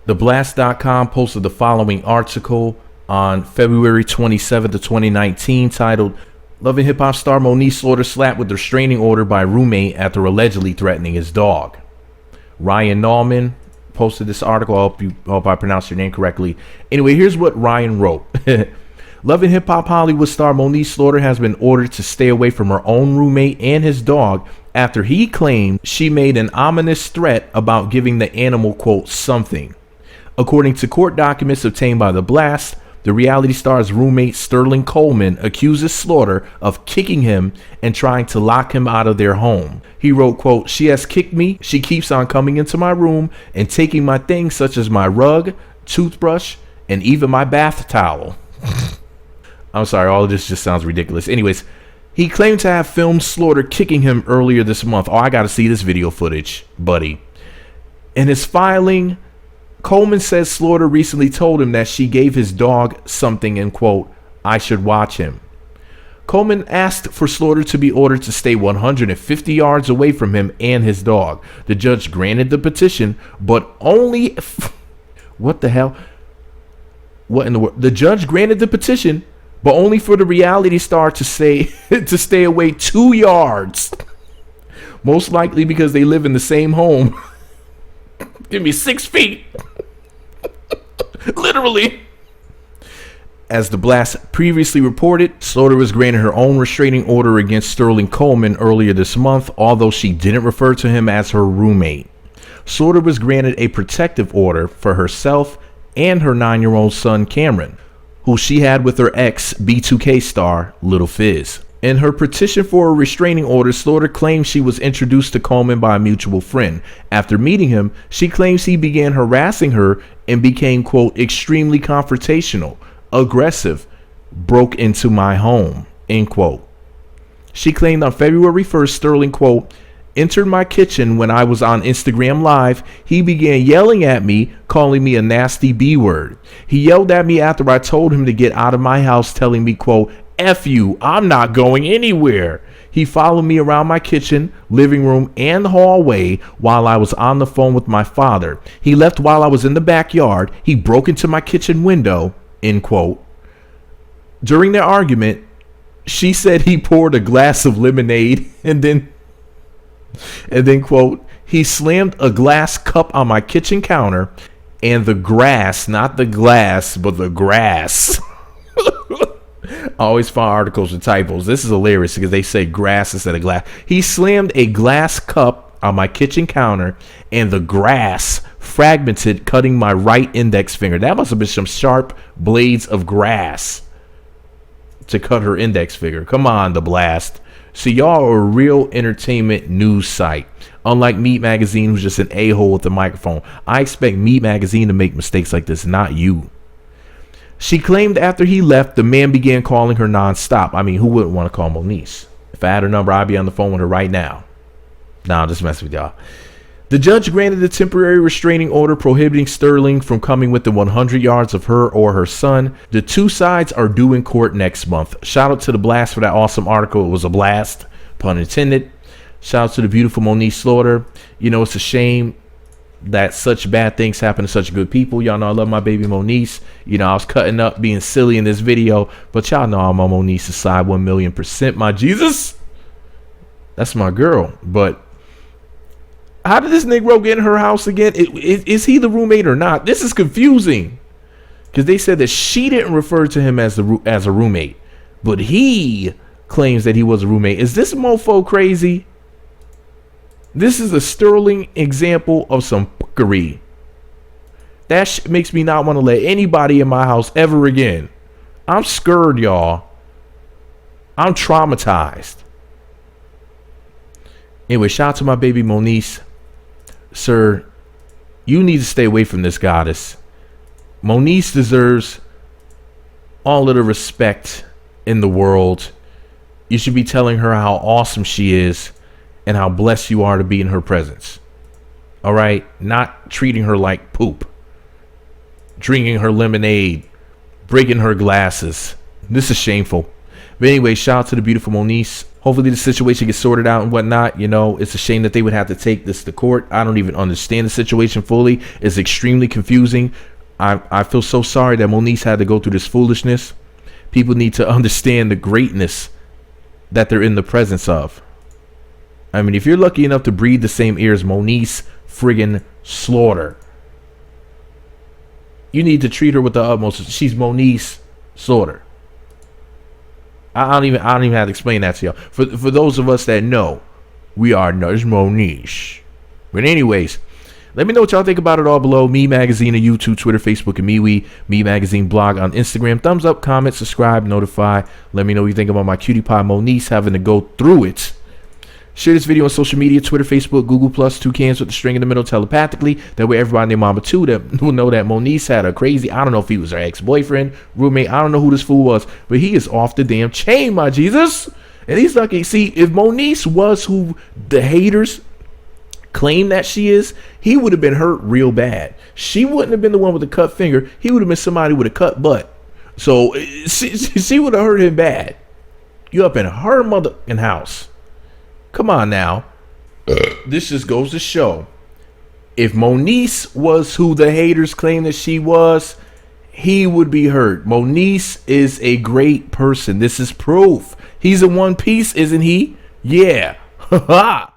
TheBlast.com posted the following article on February 27th of 2019 titled, Love and Hip Hop star Moniece Slaughter slapped with restraining order by roommate after allegedly threatening his dog. Ryan Nallman posted this article. I hope I pronounced your name correctly. Anyway, here's what Ryan wrote. Love and Hip Hop Hollywood star Moniece Slaughter has been ordered to stay away from her own roommate and his dog after he claimed she made an ominous threat about giving the animal, quote, something. According to court documents obtained by The Blast, the reality star's roommate Sterling Coleman accuses Slaughter of kicking him and trying to lock him out of their home. He wrote, quote, she has kicked me. She keeps on coming into my room and taking my things such as my rug, toothbrush, and even my bath towel. I'm sorry, all of this just sounds ridiculous. Anyways, he claimed to have filmed Slaughter kicking him earlier this month. Oh, I got to see this video footage, buddy. In his filing, Coleman says Slaughter recently told him that she gave his dog something and, quote, I should watch him. Coleman asked for Slaughter to be ordered to stay 150 yards away from him and his dog. The judge granted the petition, but only... What the hell? What in the world? The judge granted the petition, but only for the reality star to stay away 2 yards. Most likely because they live in the same home. Give me 6 feet. Literally. As The Blast previously reported, Slaughter was granted her own restraining order against Sterling Coleman earlier this month, although she didn't refer to him as her roommate. Slaughter was granted a protective order for herself and her 9-year-old son Cameron, who she had with her ex B2K star Lil Fizz. In her petition for a restraining order, Slaughter claims she was introduced to Coleman by a mutual friend. After meeting him, she claims he began harassing her and became, quote, extremely confrontational, aggressive, broke into my home, end quote. She claimed on February 1st, Sterling, quote, entered my kitchen when I was on Instagram Live. He began yelling at me, calling me a nasty B word. He yelled at me after I told him to get out of my house, telling me, quote, F you, I'm not going anywhere. He followed me around my kitchen, living room, and hallway while I was on the phone with my father. He left while I was in the backyard. He broke into my kitchen window, end quote. During their argument, she said he poured a glass of lemonade and then, quote, he slammed a glass cup on my kitchen counter and the grass, not the glass, but the grass. I always find articles with typos. This is hilarious because they say grass instead of glass. He slammed a glass cup on my kitchen counter and the grass fragmented, cutting my right index finger. That must have been some sharp blades of grass to cut her index finger. Come on, The Blast. See, y'all are a real entertainment news site. Unlike Meat Magazine, who's just an a-hole with a microphone. I expect Meat Magazine to make mistakes like this, not you. She claimed after he left, the man began calling her nonstop. I mean, who wouldn't want to call Moniece? If I had her number, I'd be on the phone with her right now. Nah, I'm just messing with y'all. The judge granted a temporary restraining order prohibiting Sterling from coming within 100 yards of her or her son. The two sides are due in court next month. Shout out to The Blast for that awesome article. It was a blast, pun intended. Shout out to the beautiful Moniece Slaughter. You know, it's a shame that such bad things happen to such good people. Y'all know I love my baby Moniece. You know, I was cutting up being silly in this video, but y'all know I'm on Moniece's side 1,000,000%. My Jesus, that's my girl. But how did this Negro get in her house again? Is he the roommate or not? This is confusing because they said that she didn't refer to him as a roommate, but he claims that he was a roommate. Is this mofo crazy? This is a sterling example of some fuckery. That makes me not want to let anybody in my house ever again. I'm scared, y'all. I'm traumatized. Anyway, shout out to my baby Moniece. Sir, you need to stay away from this goddess. Moniece deserves all of the respect in the world. You should be telling her how awesome she is and how blessed you are to be in her presence. All right? Not treating her like poop. Drinking her lemonade. Breaking her glasses. This is shameful. But anyway, shout out to the beautiful Moniece. Hopefully the situation gets sorted out and whatnot. You know, it's a shame that they would have to take this to court. I don't even understand the situation fully. It's extremely confusing. I feel so sorry that Moniece had to go through this foolishness. People need to understand the greatness that they're in the presence of. I mean, if you're lucky enough to breathe the same air as Moniece friggin' Slaughter, you need to treat her with the utmost. She's Moniece Slaughter. I don't even have to explain that to y'all. For those of us that know, we are Moniece. But anyways, let me know what y'all think about it all below. Me Magazine on YouTube, Twitter, Facebook, and Me Magazine blog on Instagram. Thumbs up, comment, subscribe, notify. Let me know what you think about my cutie pie Moniece having to go through it. Share this video on social media, Twitter, Facebook, Google+, two cans with the string in the middle telepathically. That way everybody and their mama too that will know that Moniece had a crazy, I don't know if he was her ex-boyfriend, roommate, I don't know who this fool was, but he is off the damn chain, my Jesus. And he's lucky. See, if Moniece was who the haters claim that she is, he would have been hurt real bad. She wouldn't have been the one with the cut finger. He would have been somebody with a cut butt. So she would have hurt him bad. You up in her motherfucking house. Come on now. This just goes to show, if Moniece was who the haters claim that she was, he would be hurt. Moniece is a great person. This is proof. He's a one piece, isn't he? Yeah. Ha ha.